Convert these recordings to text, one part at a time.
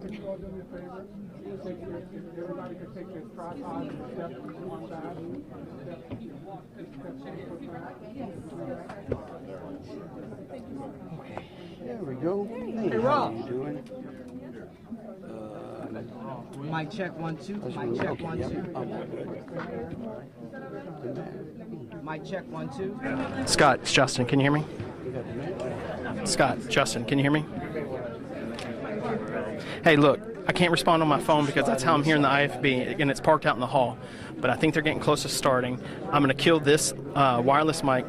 Can you all do me a favor? Everybody can take their tripod and step to one side. There we go. Hey, Rob. How you doing? Mic check 1 2. Mic check 1 2. Mic check 1 2. Scott, it's Justin. Can you hear me? Scott, Justin, can you hear me? Hey, look, I can't respond on my phone because that's how I'm hearing the IFB, and it's parked out in the hall. But I think they're getting close to starting. I'm going to kill this wireless mic,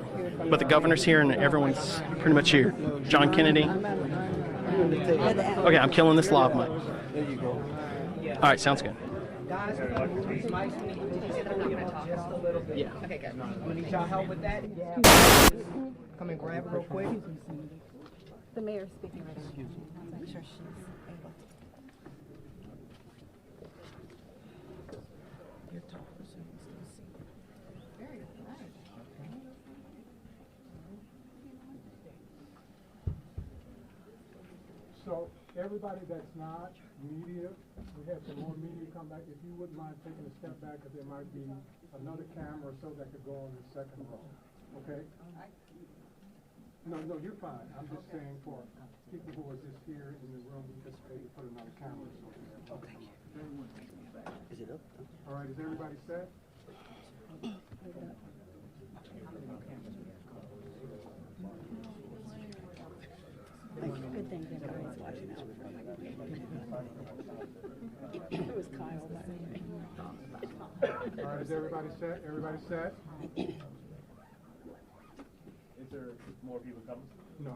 but the governor's here and everyone's pretty much here. John Kennedy. Okay, I'm killing this lav mic. There you go. All right, sounds good. Guys, yeah. Okay, good. I'm gonna need y'all help with that. Come and grab it real quick. The mayor's speaking right now. I'm not sure she's able to. So everybody that's not media, we have some more media come back. If you wouldn't mind taking a step back, because there might be another camera or so that could go on the second row. Okay? No, you're fine. I'm just saying for people who are just here in the room, we just maybe put another camera or so there. Oh, thank you. Is it up? All right, is everybody set? Good thing everybody's watching out. It was Kyle back there. All right, is everybody set? Everybody set? Is there more people coming? No.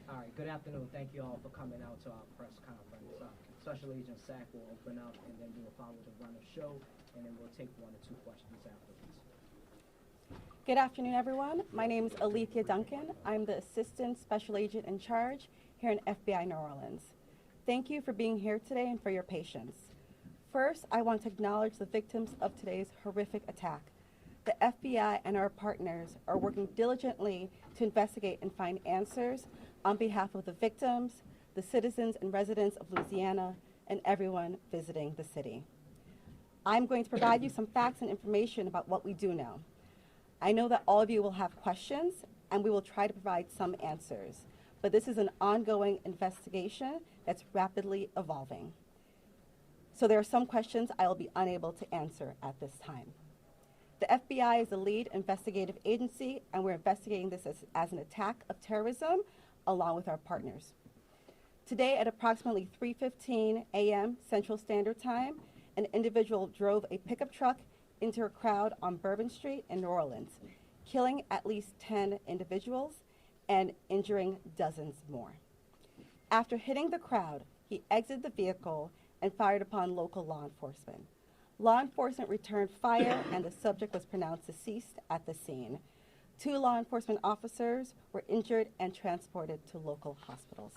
All right, good afternoon. Thank you all for coming out to our press conference. Special Agent Sack will open up, and then we will follow the run of show, and then we'll take 1 or 2 questions afterwards. Good afternoon, everyone. My name is Alethea Duncan. I'm the Assistant Special Agent in charge here in FBI New Orleans. Thank you for being here today and for your patience. First, I want to acknowledge the victims of today's horrific attack. The FBI and our partners are working diligently to investigate and find answers on behalf of the victims, the citizens and residents of Louisiana, and everyone visiting the city. I'm going to provide you some facts and information about what we do know. I know that all of you will have questions, and we will try to provide some answers. But this is an ongoing investigation that's rapidly evolving. So there are some questions I will be unable to answer at this time. The FBI is the lead investigative agency, and we're investigating this as an attack of terrorism along with our partners. Today at approximately 3:15 a.m. Central Standard Time, an individual drove a pickup truck into a crowd on Bourbon Street in New Orleans, killing at least 10 individuals and injuring dozens more. After hitting the crowd, he exited the vehicle and fired upon local law enforcement. Law enforcement returned fire and the subject was pronounced deceased at the scene. 2 law enforcement officers were injured and transported to local hospitals.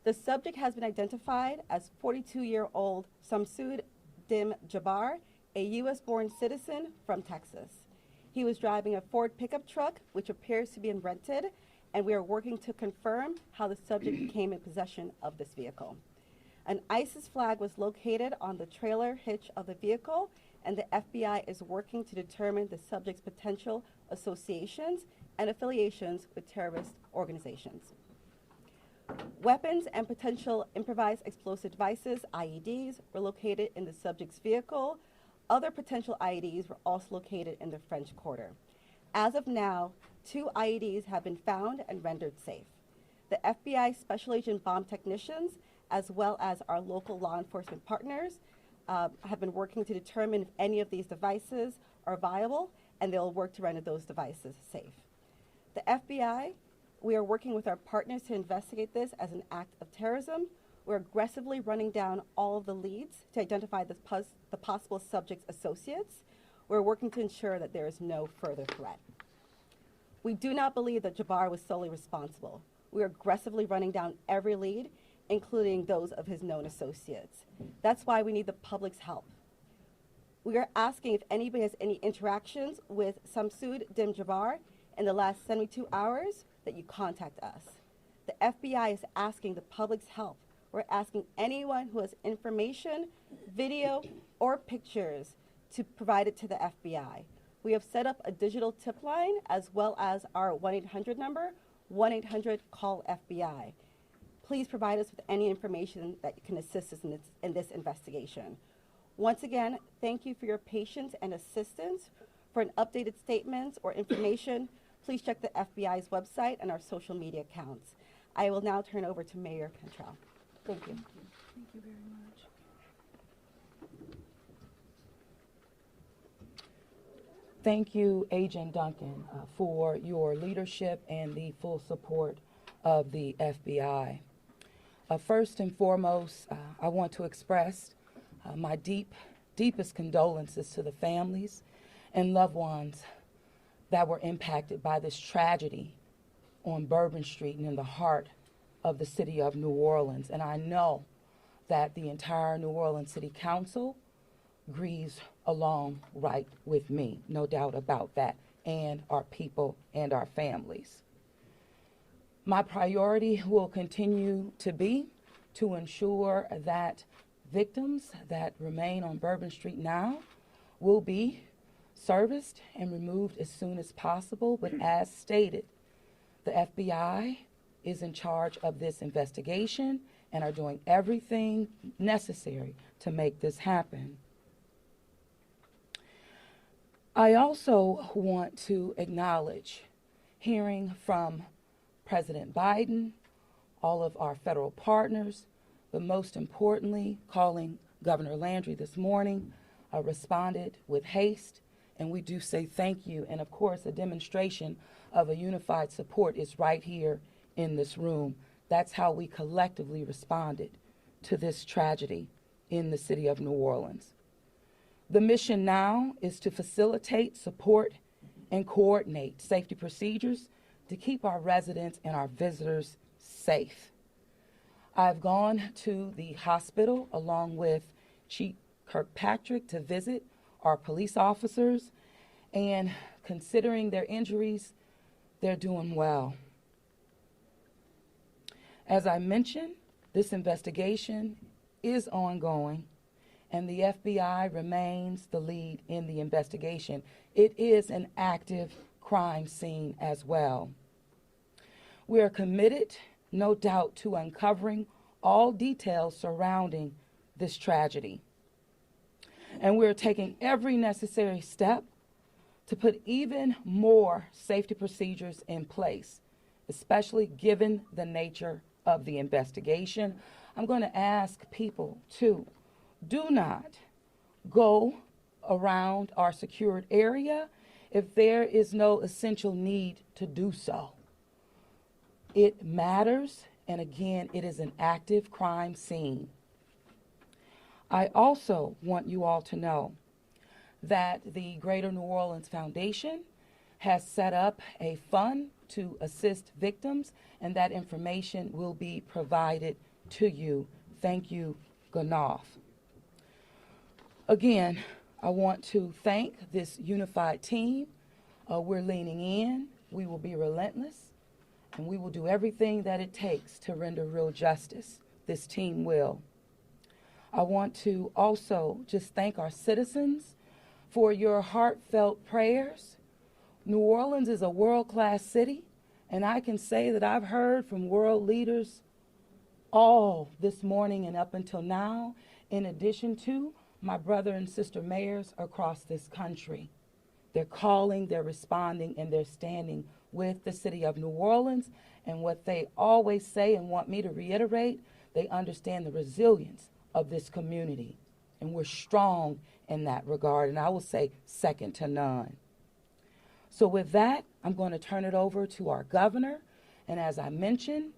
The subject has been identified as 42-year-old Samsud Dim Jabbar, a U.S.-born citizen from Texas. He was driving a Ford pickup truck, which appears to be rented, and we are working to confirm how the subject came in possession of this vehicle. An ISIS flag was located on the trailer hitch of the vehicle, and the FBI is working to determine the subject's potential associations and affiliations with terrorist organizations. Weapons and potential improvised explosive devices, IEDs, were located in the subject's vehicle. Other potential IEDs were also located in the French Quarter. As of now, 2 IEDs have been found and rendered safe. The FBI Special Agent bomb technicians, as well as our local law enforcement partners, have been working to determine if any of these devices are viable, and they'll work to render those devices safe. The FBI, we are working with our partners to investigate this as an act of terrorism. We're aggressively running down all of the leads to identify the possible subject's associates. we're working to ensure that there is no further threat. We do not believe that Jabbar was solely responsible. We are aggressively running down every lead, including those of his known associates. That's why we need the public's help. We are asking if anybody has any interactions with Samsud Dim Jabbar in the last 72 hours that you contact us. The FBI is asking the public's help. We're asking anyone who has information, video, or pictures to provide it to the FBI. We have set up a digital tip line as well as our 1-800 number, 1-800-CALL-FBI. Please provide us with any information that can assist us in this investigation. Once again, thank you for your patience and assistance. For an updated statements or information, please check the FBI's website and our social media accounts. I will now turn over to Mayor Cantrell. Thank you. Thank you very much. Thank you, Agent Duncan, for your leadership and the full support of the FBI. First and foremost, I want to express my deepest condolences to the families and loved ones that were impacted by this tragedy on Bourbon Street and in the heart of the city of New Orleans. And I know that the entire New Orleans City Council grieves along right with me, no doubt about that, and our people and our families. My priority will continue to be to ensure that victims that remain on Bourbon Street now will be serviced and removed as soon as possible. But as stated, the FBI is in charge of this investigation and are doing everything necessary to make this happen. I also want to acknowledge hearing from President Biden, all of our federal partners, but most importantly, calling Governor Landry this morning, responded with haste, and we do say thank you. And of course, a demonstration of a unified support is right here in this room. That's how we collectively responded to this tragedy in the city of New Orleans. The mission now is to facilitate, support, and coordinate safety procedures to keep our residents and our visitors safe. I've gone to the hospital along with Chief Kirkpatrick to visit our police officers, and considering their injuries, they're doing well. As I mentioned, this investigation is ongoing, and the FBI remains the lead in the investigation. It is an active crime scene as well. We are committed, no doubt, to uncovering all details surrounding this tragedy. And we're taking every necessary step to put even more safety procedures in place, especially given the nature of the investigation. I'm going to ask people to do not go around our secured area if there is no essential need to do so. It matters, and again, it is an active crime scene. I also want you all to know that the Greater New Orleans Foundation has set up a fund to assist victims, and that information will be provided to you. Thank you, Ganoff. Again, I want to thank this unified team. We're leaning in. We will be relentless, and we will do everything that it takes to render real justice. This team will. I want to also just thank our citizens for your heartfelt prayers. New Orleans is a world-class city, and I can say that I've heard from world leaders all this morning and up until now, in addition to my brother and sister mayors across this country. They're calling, they're responding, and they're standing with the city of New Orleans. And what they always say and want me to reiterate, they understand the resilience of this community. And we're strong in that regard, and I will say second to none. So with that, I'm going to turn it over to our governor, and as I mentioned,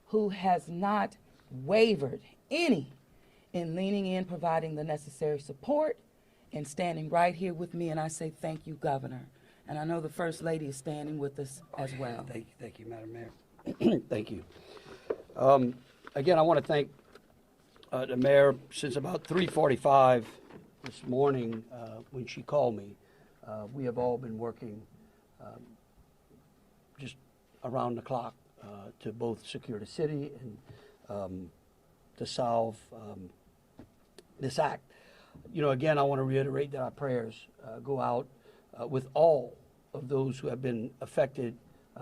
who has not wavered any in leaning in, providing the necessary support and standing right here with me, and I say thank you, Governor. And I know the First Lady is standing with us as well. Thank you, Madam Mayor. Thank you. Again, I want to thank the mayor. Since about 3:45 this morning, when she called me, we have all been working just around the clock to both secure the city and to solve this act. You know, again, I want to reiterate that our prayers go out with all of those who have been affected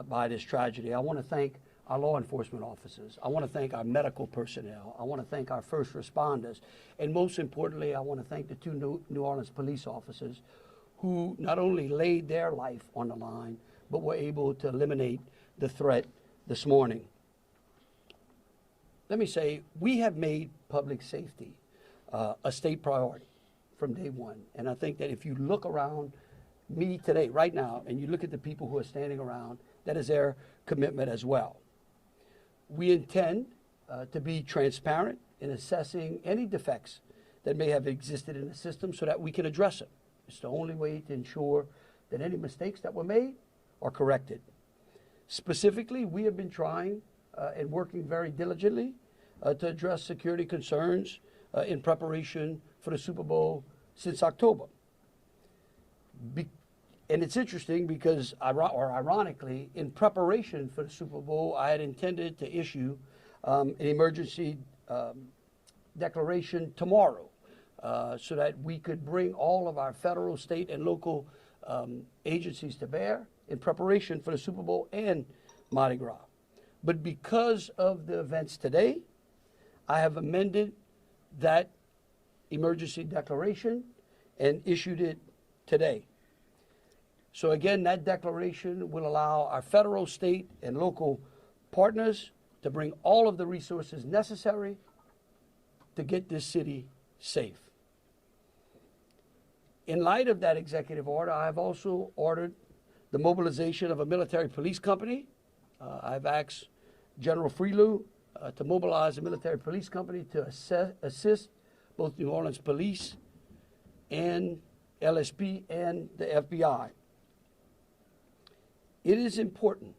by this tragedy. I want to thank our law enforcement officers. I want to thank our medical personnel. I want to thank our first responders. And most importantly, I want to thank the two New Orleans police officers who not only laid their life on the line, but were able to eliminate the threat this morning. Let me say, we have made public safety a state priority from day one. And I think that if you look around me today, right now, and you look at the people who are standing around, that is their commitment as well. We intend to be transparent in assessing any defects that may have existed in the system so that we can address them. It's the only way to ensure that any mistakes that were made are corrected. Specifically, we have been trying and working very diligently to address security concerns in preparation for the Super Bowl since October. And it's interesting because, ironically, in preparation for the Super Bowl, I had intended to issue an emergency declaration tomorrow so that we could bring all of our federal, state, and local agencies to bear in preparation for the Super Bowl and Mardi Gras. But because of the events today, I have amended that emergency declaration and issued it today. So again, that declaration will allow our federal, state, and local partners to bring all of the resources necessary to get this city safe. In light of that executive order, I have also ordered the mobilization of a military police company. I've asked General Freelou to mobilize a military police company to assist both New Orleans Police and LSP and the FBI. It is important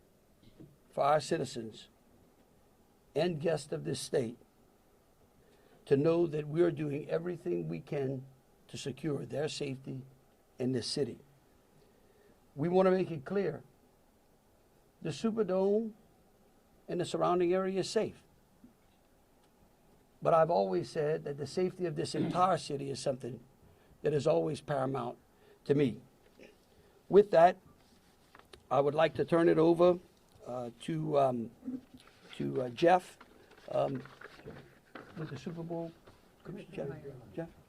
for our citizens and guests of this state to know that we are doing everything we can to secure their safety in this city. We want to make it clear the Superdome and the surrounding area is safe. But I've always said that the safety of this entire city is something that is always paramount to me. With that, I would like to turn it over to Jeff with the Super Bowl.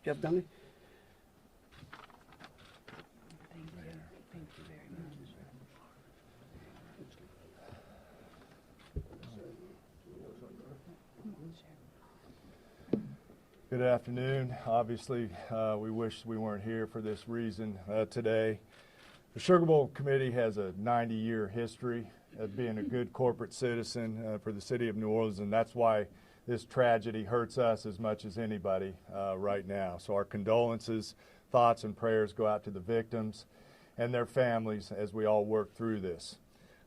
Jeff Dunley. Good afternoon. Obviously, we wish we weren't here for this reason today. The Sugar Bowl Committee has a 90-year history of being a good corporate citizen for the city of New Orleans, and that's why this tragedy hurts us as much as anybody right now. So our condolences, thoughts, and prayers go out to the victims and their families as we all work through this.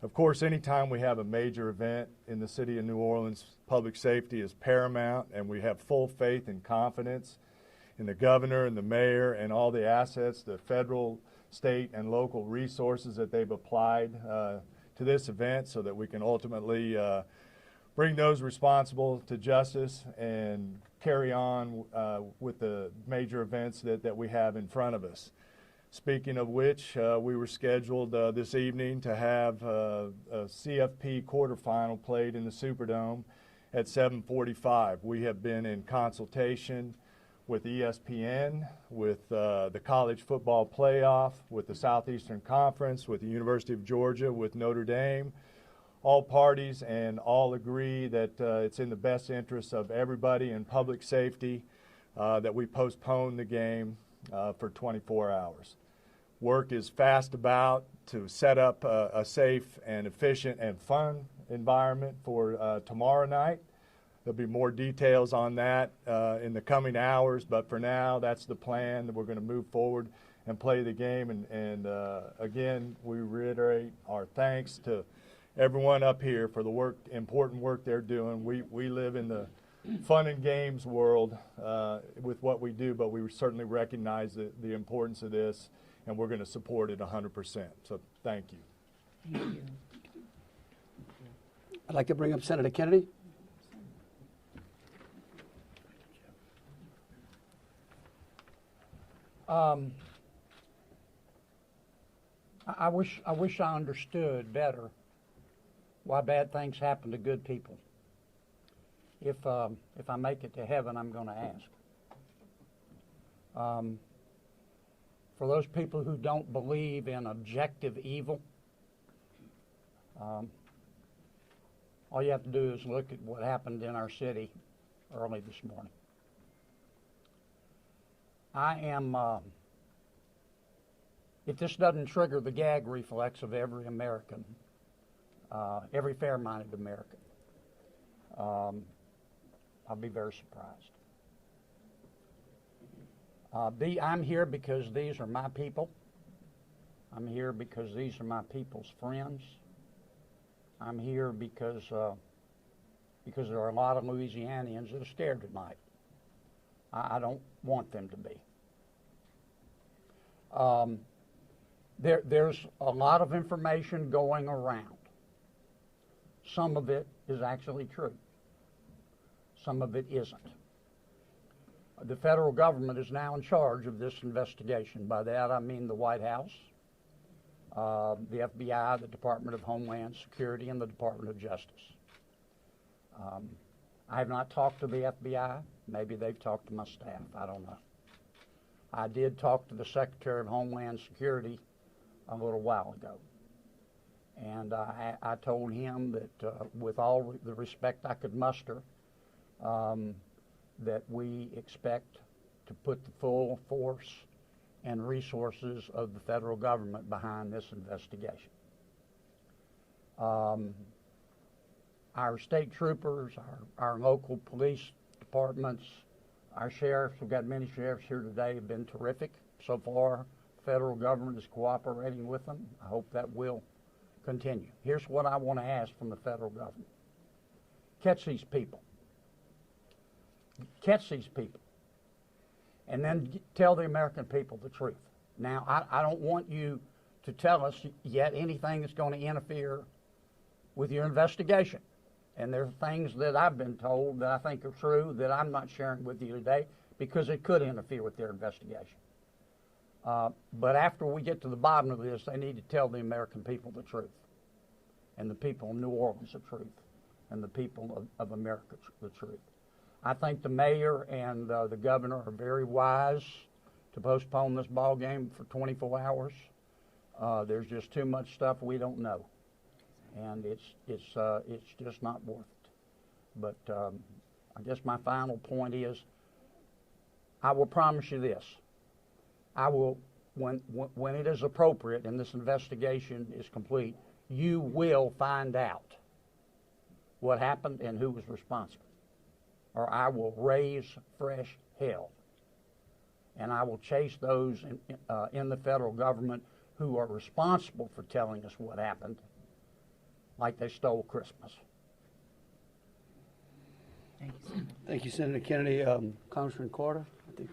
Of course, anytime we have a major event in the city of New Orleans, public safety is paramount, and we have full faith and confidence in the governor and the mayor and all the assets, the federal, state, and local resources that they've applied to this event so that we can ultimately bring those responsible to justice and carry on with the major events that we have in front of us. Speaking of which, we were scheduled this evening to have a CFP quarterfinal played in the Superdome at 7:45. We have been in consultation with ESPN, with the College Football Playoff, with the Southeastern Conference, with the University of Georgia, with Notre Dame, all parties, and all agree that it's in the best interest of everybody and public safety that we postpone the game for 24 hours. Work is fast about to set up a safe and efficient and fun environment for tomorrow night. There'll be more details on that in the coming hours, but for now, that's the plan, that we're going to move forward and play the game. And again, we reiterate our thanks to everyone up here for the important work they're doing. We live in the fun and games world with what we do, but we certainly recognize the importance of this, and we're going to support it 100%. So thank you. Thank you. I'd like to bring up Senator Kennedy. I wish I understood better why bad things happen to good people. If I make it to heaven, I'm going to ask. For those people who don't believe in objective evil, all you have to do is look at what happened in our city early this morning. I am, if this doesn't trigger the gag reflex of every American, every fair-minded American, I'll be very surprised. I'm here because these are my people. I'm here because these are my people's friends. I'm here because there are a lot of Louisianians that are scared tonight. I don't want them to be. There's a lot of information going around. Some of it is actually true. Some of it isn't. The federal government is now in charge of this investigation. By that I mean the White House, the FBI, the Department of Homeland Security, and the Department of Justice. I have not talked to the FBI. Maybe they've talked to my staff. I don't know. I did talk to the Secretary of Homeland Security a little while ago. And I told him that with all the respect I could muster, that we expect to put the full force and resources of the federal government behind this investigation. Our state troopers, our local police departments, our sheriffs, we've got many sheriffs here today, have been terrific so far. The federal government is cooperating with them. I hope that will continue. Here's what I want to ask from the federal government. Catch these people. Catch these people. And then tell the American people the truth. Now, I don't want you to tell us yet anything that's going to interfere with your investigation. And there are things that I've been told that I think are true that I'm not sharing with you today because it could interfere with their investigation. But after we get to the bottom of this, they need to tell the American people the truth, and the people of New Orleans the truth, and the people of America the truth. I think the mayor and the governor are very wise to postpone this ball game for 24 hours. There's just too much stuff we don't know, and it's just not worth it. But I guess my final point is, I will promise you this: I will, when it is appropriate and this investigation is complete, you will find out what happened and who was responsible. Or I will raise fresh hell. And I will chase those in the federal government who are responsible for telling us what happened, like they stole Christmas. Thank you, Senator. Thank you, Senator Kennedy. Congressman Carter, I think.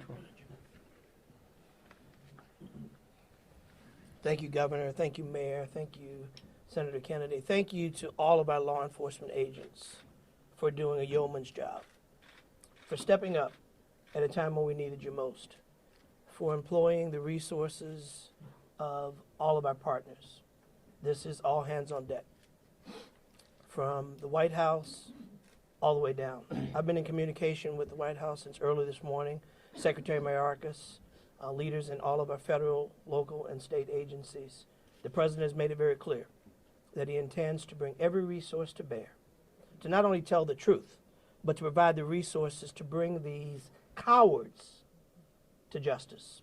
Thank you, Governor. Thank you, Mayor. Thank you, Senator Kennedy. Thank you to all of our law enforcement agents for doing a yeoman's job, for stepping up at a time when we needed you most, for employing the resources of all of our partners. This is all hands on deck, from the White House all the way down. I've been in communication with the White House since early this morning. Secretary Mayorkas, leaders in all of our federal, local, and state agencies. The President has made it very clear that he intends to bring every resource to bear to not only tell the truth, but to provide the resources to bring these cowards to justice.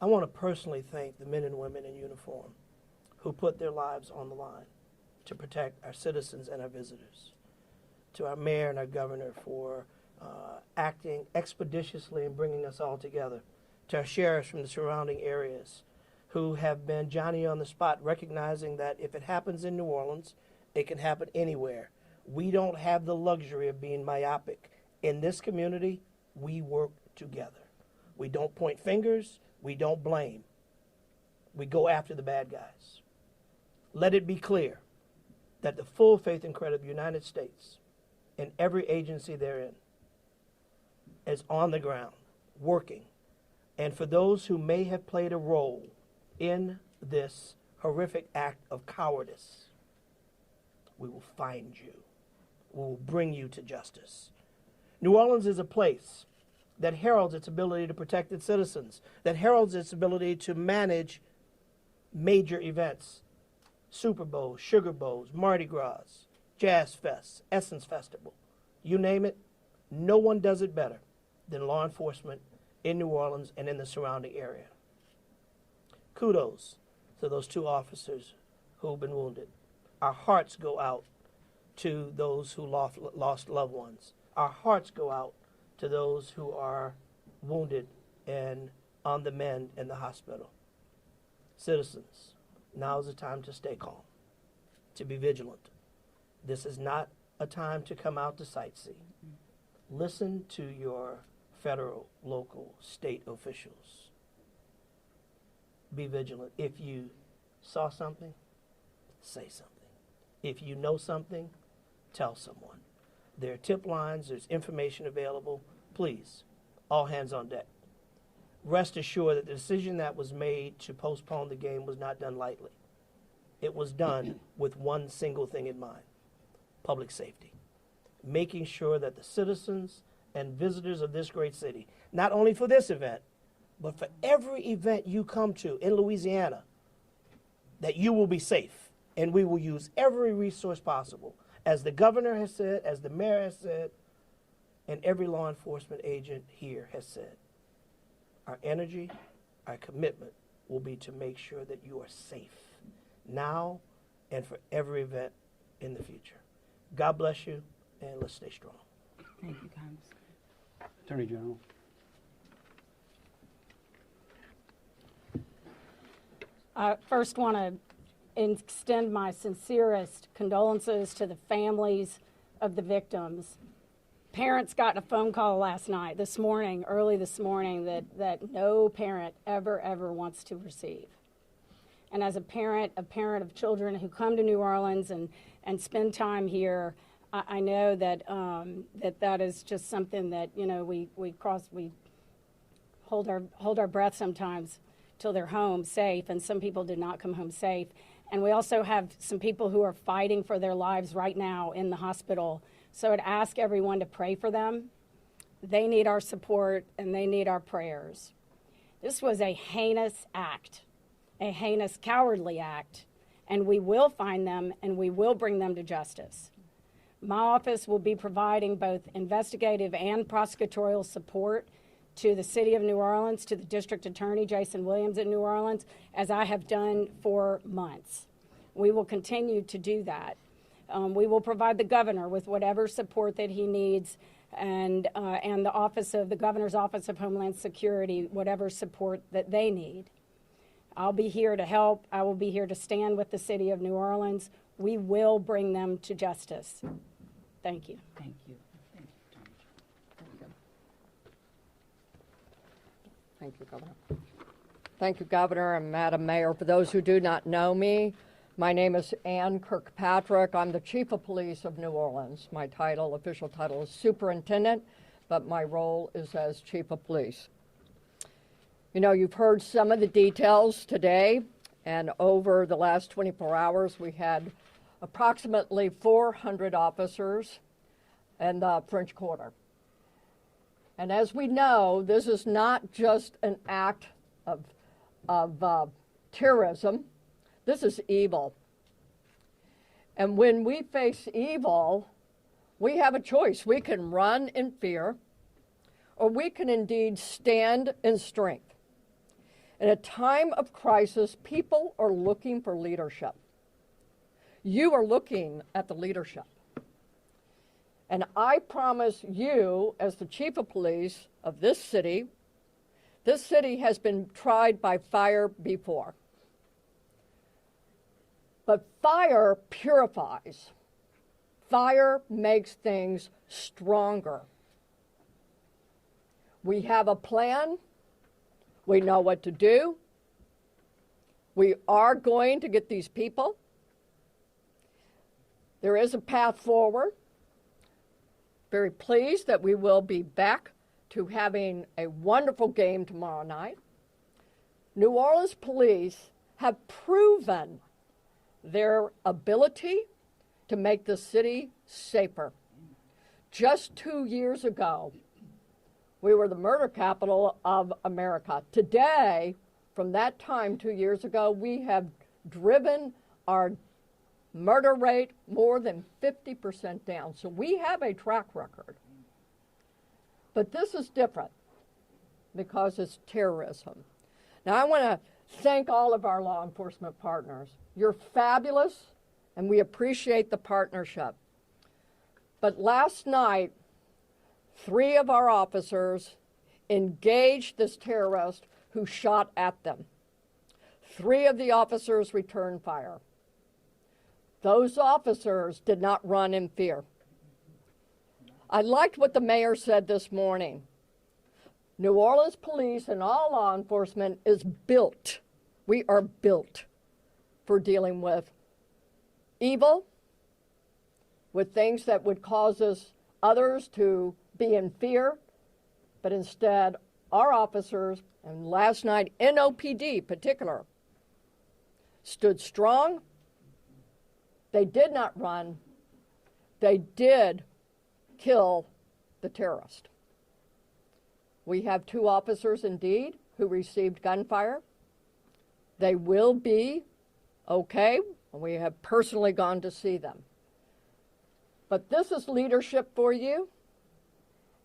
I want to personally thank the men and women in uniform who put their lives on the line to protect our citizens and our visitors. to our mayor and our governor for acting expeditiously and bringing us all together, to our sheriffs from the surrounding areas who have been Johnny on the spot, recognizing that if it happens in New Orleans, it can happen anywhere. We don't have the luxury of being myopic. In this community, we work together. We don't point fingers. We don't blame. We go after the bad guys. Let it be clear that the full faith and credit of the United States and every agency therein is on the ground, working. And for those who may have played a role in this horrific act of cowardice, we will find you. We will bring you to justice. New Orleans is a place that heralds its ability to protect its citizens, that heralds its ability to manage major events, Super Bowls, Sugar Bowls, Mardi Gras, Jazz Fest, Essence Festival, you name it, no one does it better than law enforcement in New Orleans and in the surrounding area. Kudos to those 2 officers who've been wounded. Our hearts go out to those who lost loved ones. Our hearts go out to those who are wounded and on the mend in the hospital. Citizens, now is the time to stay calm, to be vigilant. This is not a time to come out to sightsee. Listen to your federal, local, state officials. Be vigilant. If you saw something, say something. If you know something, tell someone. There are tip lines, there's information available. Please, all hands on deck. Rest assured that the decision that was made to postpone the game was not done lightly. It was done with one single thing in mind: public safety. Making sure that the citizens and visitors of this great city, not only for this event, but for every event you come to in Louisiana, that you will be safe. And we will use every resource possible, as the governor has said, as the mayor has said, and every law enforcement agent here has said. Our energy, our commitment will be to make sure that you are safe now and for every event in the future. God bless you, and let's stay strong. Thank you, Congressman. Attorney General. I first want to extend my sincerest condolences to the families of the victims. Parents got a phone call early this morning, that no parent ever wants to receive. And as a parent of children who come to New Orleans and spend time here, I know that that is just something that, you know, we hold our breath sometimes till they're home safe, and some people did not come home safe. And we also have some people who are fighting for their lives right now in the hospital. So I'd ask everyone to pray for them. They need our support and they need our prayers. This was a heinous act, a heinous, cowardly act, and we will find them and we will bring them to justice. My office will be providing both investigative and prosecutorial support to the City of New Orleans, to the District Attorney, Jason Williams in New Orleans, as I have done for months. We will continue to do that. We will provide the governor with whatever support that he needs, and the Governor's Office of Homeland Security, whatever support that they need. I'll be here to help. I will be here to stand with the City of New Orleans. We will bring them to justice. Thank you. Thank you. Thank you, Thank you, Governor. Thank you, Governor and Madam Mayor. For those who do not know me, my name is Ann Kirkpatrick. I'm the Chief of Police of New Orleans. My official title is Superintendent, but my role is as Chief of Police. You know, you've heard some of the details today, and over the last 24 hours, we had approximately 400 officers in the French Quarter. And as we know, this is not just an act of terrorism. This is evil. And when we face evil, we have a choice. We can run in fear, or we can indeed stand in strength. In a time of crisis, people are looking for leadership. You are looking at the leadership. And I promise you, as the chief of police of this city has been tried by fire before. But fire purifies. Fire makes things stronger. We have a plan. We know what to do. We are going to get these people. There is a path forward. Very pleased that we will be back to having a wonderful game tomorrow night. New Orleans police have proven their ability to make the city safer. Just 2 years ago, we were the murder capital of America. Today, from that time 2 years ago, we have driven our murder rate more than 50% down. So we have a track record. But this is different because it's terrorism. Now, I want to thank all of our law enforcement partners. You're fabulous, and we appreciate the partnership. But last night, 3 of our officers engaged this terrorist who shot at them. 3 of the officers returned fire. Those officers did not run in fear. I liked what the mayor said this morning. New Orleans police and all law enforcement is built. We are built for dealing with evil, with things that would cause others to be in fear, but instead our officers, and last night NOPD particular, stood strong. They did not run. They did kill the terrorist. We have 2 officers indeed who received gunfire. They will be okay. We have personally gone to see them. But this is leadership for you.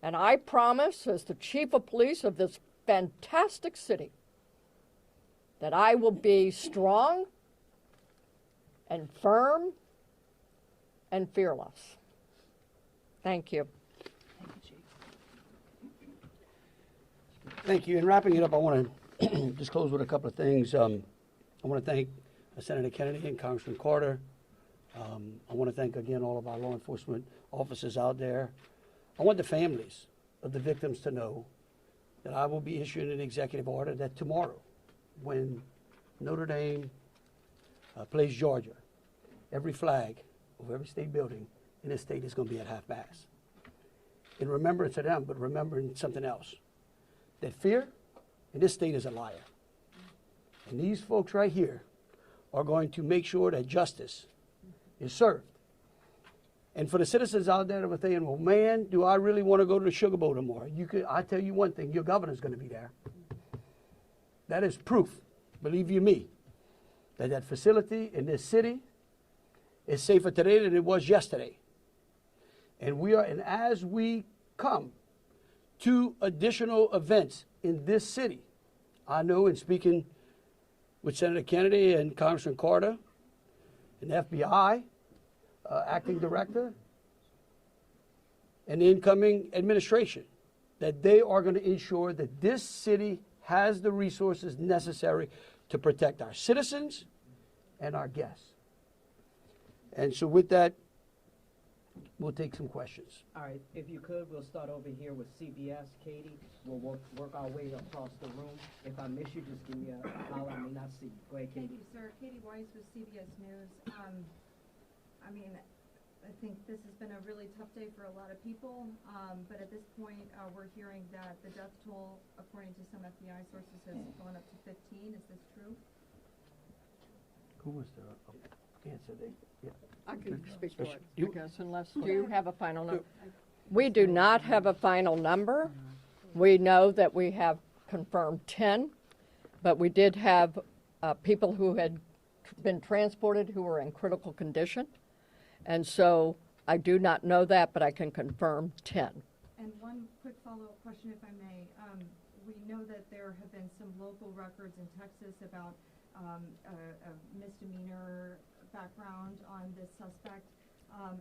And I promise, as the chief of police of this fantastic city, that I will be strong and firm and fearless. Thank you. Thank you. In wrapping it up, I want to just close with a couple of things. I want to thank Senator Kennedy and Congressman Carter. I want to thank again all of our law enforcement officers out there. I want the families of the victims to know that I will be issuing an executive order that tomorrow, when Notre Dame plays Georgia, every flag of every state building in this state is going to be at half-mast. In remembrance of them, but remembering something else. That fear in this state is a liar. And these folks right here are going to make sure that justice is served. And for the citizens out there that were saying, well, man, do I really want to go to the Sugar Bowl tomorrow? I tell you one thing, your governor's going to be there. That is proof, believe you me, that that facility in this city is safer today than it was yesterday. And as we come to additional events in this city, I know in speaking with Senator Kennedy and Congressman Carter and the FBI acting director and the incoming administration, that they are going to ensure that this city has the resources necessary to protect our citizens and our guests. And so with that, we'll take some questions. All right, if you could, we'll start over here with CBS. Katie, we'll work our way across the room. If I miss you, just give me a holler. I may not see you. Go ahead, Katie. Thank you, sir. Katie Weiss with CBS News. I mean, I think this has been a really tough day for a lot of people, but at this point, we're hearing that the death toll, according to some FBI sources, has gone up to 15. Is this true? Who was the answer? Yeah. I can speak to it, You- because unless, do you have a final number? We do not have a final number. We know that we have confirmed 10, but we did have people who had been transported who were in critical condition. And so I do not know that, but I can confirm 10. And one quick follow-up question, if I may. We know that there have been some local records in Texas about a misdemeanor background on this suspect.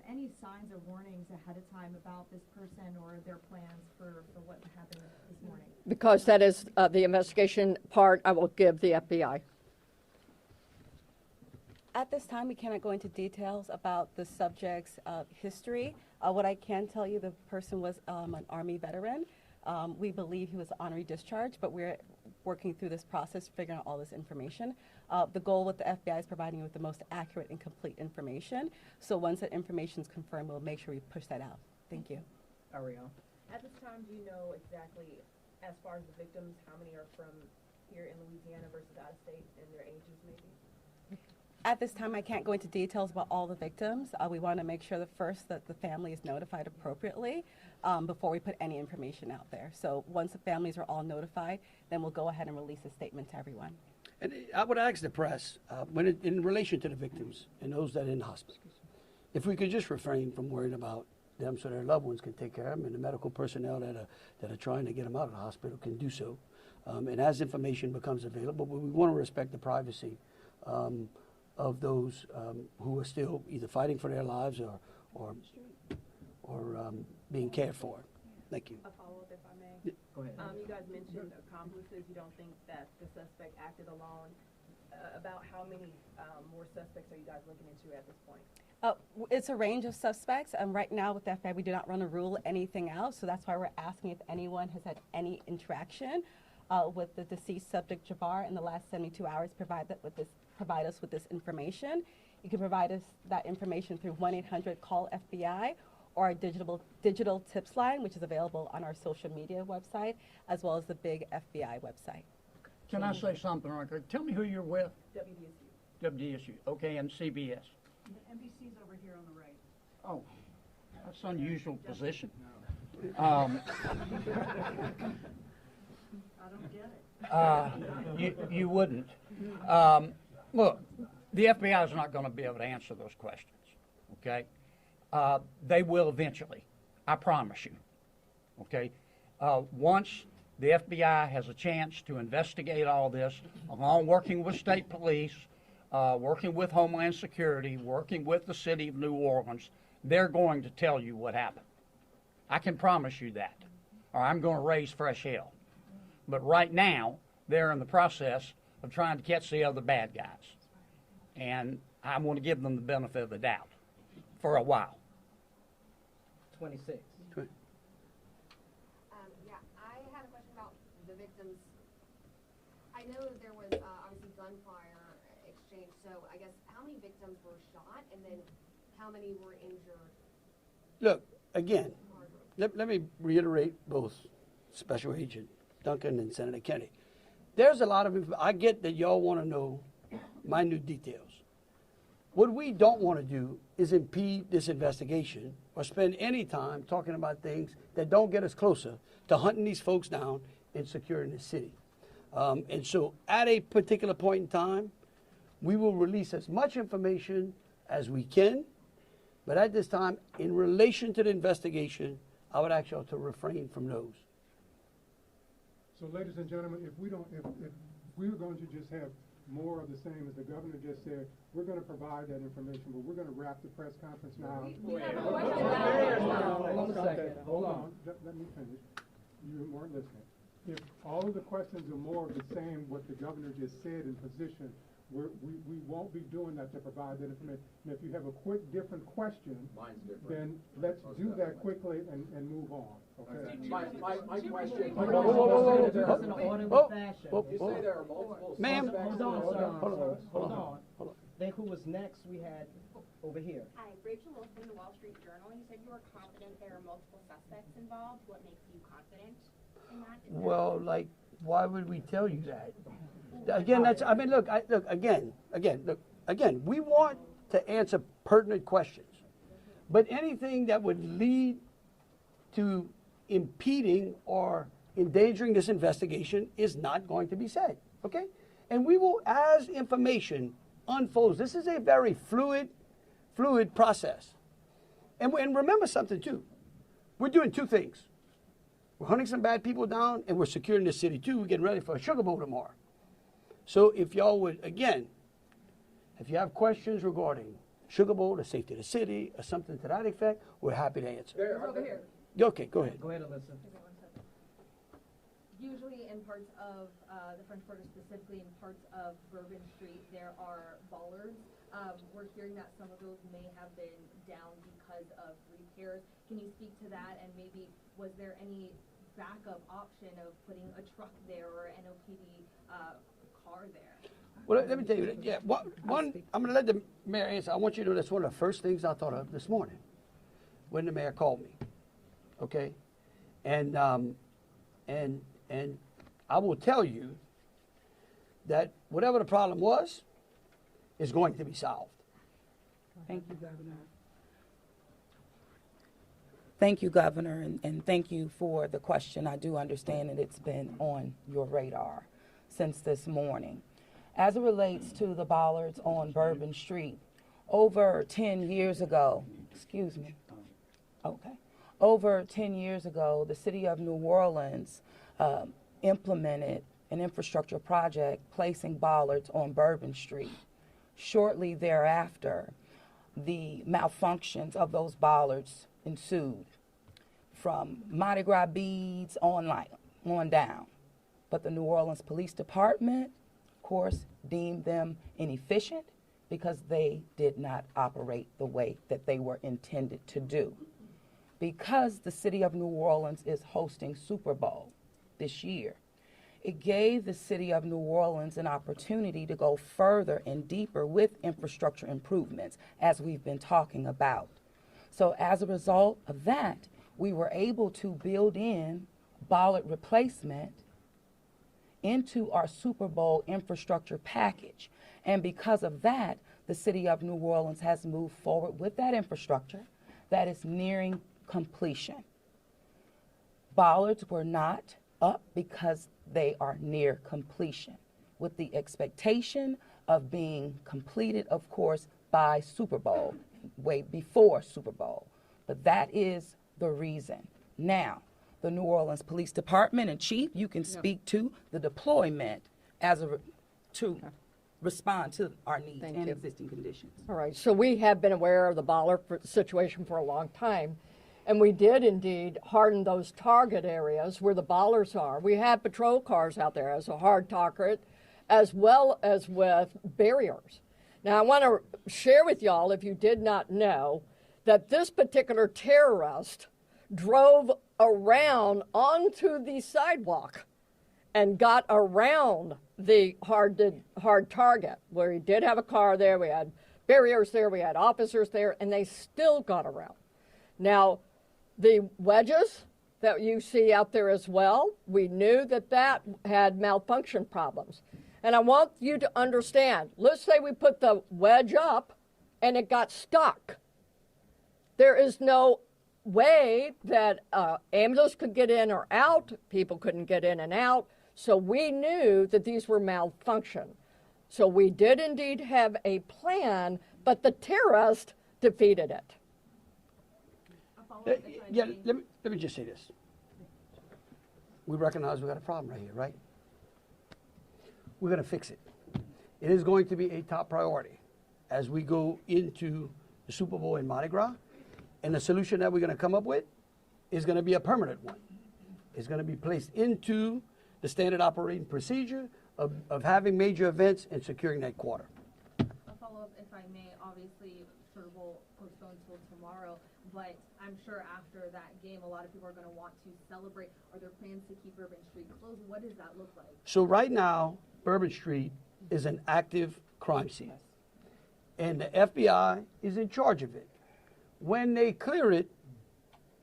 any signs or warnings ahead of time about this person or their plans for what happened this morning? Because that is the investigation part, I will give the FBI. At this time, we cannot go into details about the subject's history. What I can tell you, the person was an Army veteran. We believe he was honorary discharged, but we're working through this process, figuring out all this information. The goal with the FBI is providing you with the most accurate and complete information. So once that information is confirmed, we'll make sure we push that out. Thank you. Ariel? At this time, do you know exactly, as far as the victims, how many are from here in Louisiana versus out of state and their ages maybe? At this time, I can't go into details about all the victims. We want to make sure that the family is notified appropriately before we put any information out there. So once the families are all notified, then we'll go ahead and release a statement to everyone. And I would ask the press, in relation to the victims and those that are in hospice, if we could just refrain from worrying about them so their loved ones can take care of them, and the medical personnel that are trying to get them out of the hospital can do so. And as information becomes available, but we want to respect the privacy of those who are still either fighting for their lives or being cared for. Thank you. A follow-up, if I may. Go ahead. You guys mentioned accomplices. You don't think that the suspect acted alone. About how many more suspects are you guys looking into at this point? It's a range of suspects. Right now with the FBI, we do not want to rule anything out, so that's why we're asking if anyone has had any interaction with the deceased subject Jabbar in the last 72 hours. Provide us with this information. You can provide us that information through 1-800-CALL-FBI or our digital tips line, which is available on our social media website, as well as the big FBI website. Can I say something right quick? Tell me who you're with. WDSU. WDSU, okay, and CBS. NBC's over here on the right. Oh, that's an unusual position. I don't get it. You wouldn't. Look, the FBI is not going to be able to answer those questions, okay? They will eventually, I promise you, okay? Once the FBI has a chance to investigate all this, along working with state police, working with Homeland Security, working with the city of New Orleans, they're going to tell you what happened. I can promise you that, or I'm going to raise fresh hell. But right now, they're in the process of trying to catch the other bad guys. And I want to give them the benefit of the doubt for a while. 26. Yeah, I had a question about the victims. I know that there was obviously gunfire exchange, so I guess how many victims were shot and then how many were injured? Look, again, let me reiterate both Special Agent Duncan and Senator Kennedy. There's a lot of, I get that y'all want to know minute details. What we don't want to do is impede this investigation or spend any time talking about things that don't get us closer to hunting these folks down and securing the city. And so at a particular point in time, we will release as much information as we can. But at this time, in relation to the investigation, I would ask y'all to refrain from those. So ladies and gentlemen, if we're going to just have more of the same as the governor just said, we're going to provide that information, but we're going to wrap the press conference now. Hold on a second. Hold on, let me finish. You weren't listening. If all of the questions are more of the same, what the governor just said in position, we won't be doing that to provide that information. And if you have a quick different question, then let's do that quickly and move on, okay? My question. Ma'am. Hold on. Then who was next? We had over here. Hi, Rachel Wolf from the Wall Street Journal. You said you were confident there are multiple suspects involved. What makes you confident in that? Well, like, why would we tell you that? Again, again, we want to answer pertinent questions. But anything that would lead to impeding or endangering this investigation is not going to be said, okay? And we will, as information unfolds, this is a very fluid process. And remember something too, we're doing two things. We're hunting some bad people down and we're securing the city too. We're getting ready for a Sugar Bowl tomorrow. So if y'all would, again, if you have questions regarding Sugar Bowl, the safety of the city, or something to that effect, we're happy to answer. Over here. Okay, go ahead. Go ahead, Alyssa. Usually in parts of the French Quarter, specifically in parts of Bourbon Street, there are bollards. We're hearing that some of those may have been down because of repairs. Can you speak to that? And maybe was there any backup option of putting a truck there or an NOPD car there? Well, let me tell you, yeah, one, I'm going to let the mayor answer. I want you to know that's one of the first things I thought of this morning when the mayor called me, okay? And I will tell you that whatever the problem was is going to be solved. Thank you, Governor. Thank you, Governor, and thank you for the question. I do understand that it's been on your radar since this morning. As it relates to the bollards on Bourbon Street, over 10 years ago, over 10 years ago, the city of New Orleans implemented an infrastructure project placing bollards on Bourbon Street. Shortly thereafter, the malfunctions of those bollards ensued from Mardi Gras beads on down. But the New Orleans Police Department, of course, deemed them inefficient because they did not operate the way that they were intended to do. Because the city of New Orleans is hosting Super Bowl this year, it gave the city of New Orleans an opportunity to go further and deeper with infrastructure improvements, as we've been talking about. So as a result of that, we were able to build in bollard replacement into our Super Bowl infrastructure package. And because of that, the city of New Orleans has moved forward with that infrastructure that is nearing completion. Bollards were not up because they are near completion, with the expectation of being completed, of course, by Super Bowl, way before Super Bowl. But that is the reason. Now, the New Orleans Police Department and Chief, you can speak to the deployment to respond to our needs and existing conditions. All right, so we have been aware of the bollard situation for a long time, and we did indeed harden those target areas where the bollards are. We have patrol cars out there as a hard target, as well as with barriers. Now, I want to share with y'all, if you did not know, that this particular terrorist drove around onto the sidewalk and got around the hard target, where he did have a car there, we had barriers there, we had officers there, and they still got around. Now, the wedges that you see out there as well, we knew that that had malfunction problems. And I want you to understand, let's say we put the wedge up and it got stuck. There is no way that ambulance could get in or out, people couldn't get in and out, so we knew that these were malfunction. So we did indeed have a plan, but the terrorist defeated it. Let me just say this. We recognize we got a problem right here, right? We're going to fix it. It is going to be a top priority as we go into the Super Bowl in Mardi Gras. And the solution that we're going to come up with is going to be a permanent one. It's going to be placed into the standard operating procedure of having major events and securing that quarter. A follow-up, if I may. Obviously, Super Bowl postponed till tomorrow, but I'm sure after that game, a lot of people are going to want to celebrate. Are there plans to keep Bourbon Street closed? What does that look like? So right now, Bourbon Street is an active crime scene, and the FBI is in charge of it. When they clear it,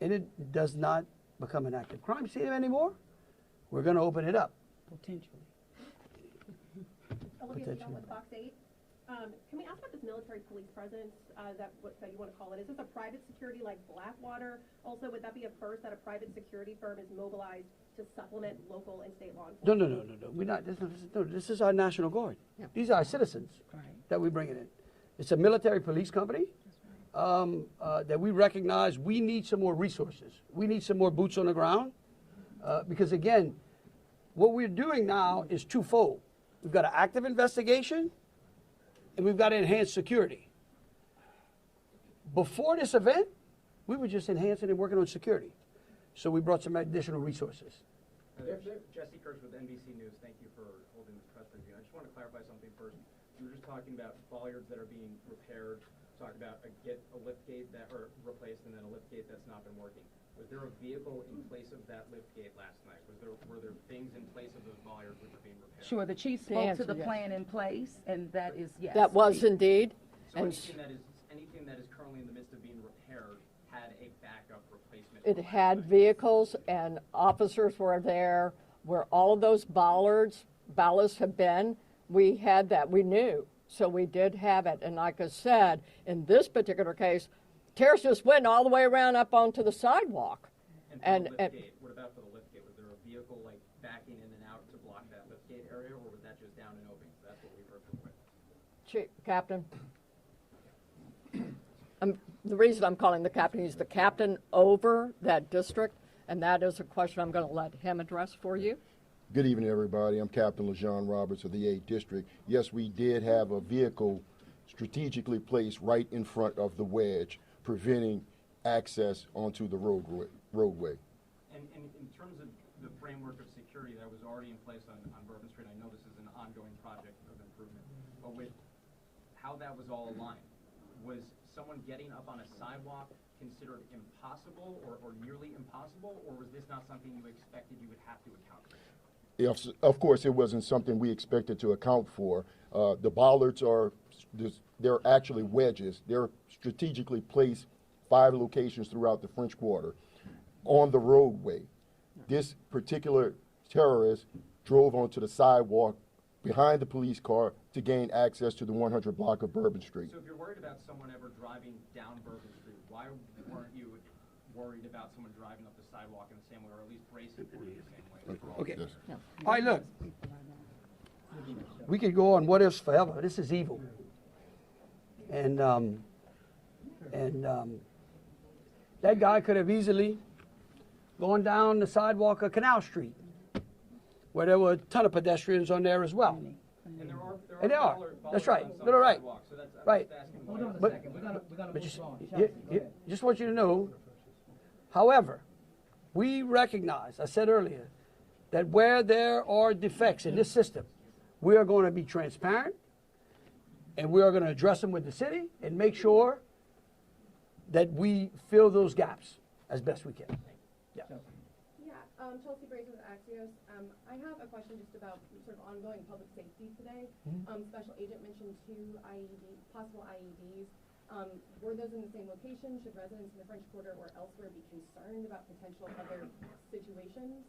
and it does not become an active crime scene anymore, we're going to open it up. Potentially. Olivia Young with Fox 8. Can we ask about this military police presence that you want to call it? Is this a private security like Blackwater? Also, would that be a first that a private security firm is mobilized to supplement local and state law enforcement? No. We're not. This is our National Guard. Yeah. These are our citizens that we bring in. It's a military police company that we recognize we need some more resources. We need some more boots on the ground because, again, what we're doing now is twofold. We've got an active investigation and we've got to enhance security. Before this event, we were just enhancing and working on security. So we brought some additional resources. Jesse Kirsch with NBC News. Thank you for holding this press review. I just want to clarify something first. You were just talking about bollards that are being repaired, talking about a lift gate that are replaced and then a lift gate that's not been working. Was there a vehicle in place of that lift gate last night? Were there things in place of those bollards which are being repaired? Sure, the chief spoke to the plan in place, and that is yes. That was indeed. So anything that is currently in the midst of being repaired had a backup replacement? It had vehicles and officers were there where all of those ballasts have been. We had that, we knew, so we did have it. And like I said, in this particular case, terrorists just went all the way around up onto the sidewalk. And what about for the lift gate? Was there a vehicle like backing in and out to block that lift gate area, or was that just down and open? That's what we've heard from witnesses. Captain. The reason I'm calling the captain, he's the captain over that district, and that is a question I'm going to let him address for you. Good evening, everybody. I'm Captain LaJean Roberts of the 8th District. Yes, we did have a vehicle strategically placed right in front of the wedge, preventing access onto the roadway. And in terms of the framework of security that was already in place on Bourbon Street, I know this is an ongoing project of improvement, but with how that was all aligned, was someone getting up on a sidewalk considered impossible or nearly impossible, or was this not something you expected you would have to account for? Yes, of course, it wasn't something we expected to account for. The bollards they're actually wedges. They're strategically placed 5 locations throughout the French Quarter on the roadway. This particular terrorist drove onto the sidewalk behind the police car to gain access to the 100 block of Bourbon Street. So if you're worried about someone ever driving down Bourbon Street, why weren't you worried about someone driving up the sidewalk in the same way, or at least bracing for you the same way? Okay. Yes. All right, look. We could go on what ifs forever. This is evil. And that guy could have easily gone down the sidewalk of Canal Street, where there were a ton of pedestrians on there as well. And there are. That's right. They're right. Right. Hold on a But- second. We gotta But move on. just want you to know, however, we recognize, I said earlier, that where there are defects in this system, we are going to be transparent, and we are going to address them with the city and make sure that we fill those gaps as best we can. Yeah. Chelsea Brazen with Axios. I have a question just about sort of ongoing public safety today. Special Agent mentioned 2 possible IEDs. Were those in the same location? Should residents in the French Quarter or elsewhere be concerned about potential other situations?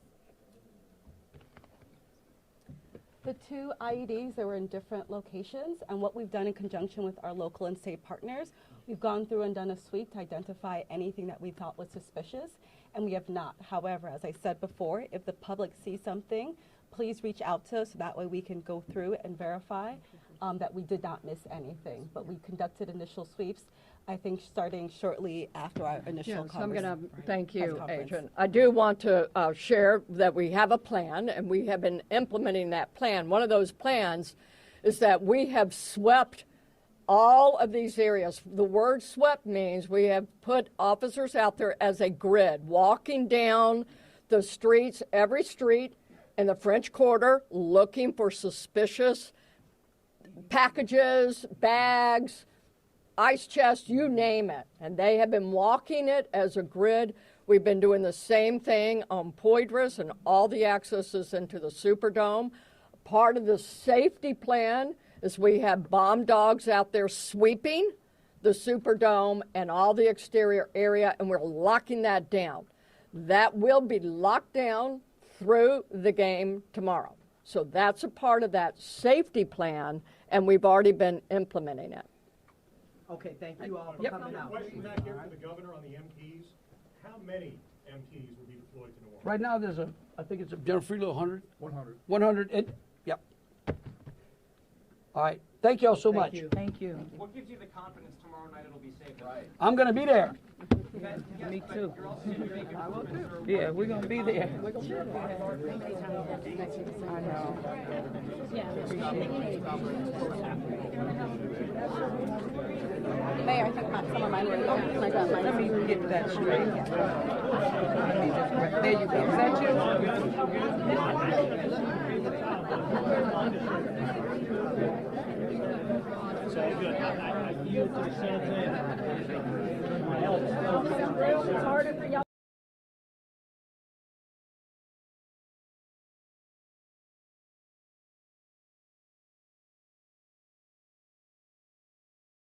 The 2 IEDs, they were in different locations, and what we've done in conjunction with our local and state partners, we've gone through and done a sweep to identify anything that we thought was suspicious, and we have not. However, as I said before, if the public sees something, please reach out to us, so that way we can go through and verify that we did not miss anything. But we conducted initial sweeps, I think, starting shortly after our initial So I'm going to thank you, conference. Agent. I do want to share that we have a plan, and we have been implementing that plan. One of those plans is that we have swept all of these areas. The word swept means we have put officers out there as a grid, walking down the streets, every street in the French Quarter, looking for suspicious packages, bags, ice chests, you name it. And they have been walking it as a grid. We've been doing the same thing on Poydras and all the accesses into the Superdome. Part of the safety plan is we have bomb dogs out there sweeping the Superdome and all the exterior area, and we're locking that down. That will be locked down through the game tomorrow. So that's a part of that safety plan, and we've already been implementing it. Okay, thank you all for Yep. coming out. Question back here for the governor on the MPs. How many MPs will be deployed to New Orleans? Right now, there's I think it's a General Freelo 100. 100. 100, yep. All right, thank you all so much. Thank you. What gives you the confidence tomorrow night it'll be safe? I'm going to be there. Me too. Yeah, we're gonna be there. I know. Mayor, I think some of mine were, I got mine. Let me get that straight. There you go. Is that you? It's harder for y'all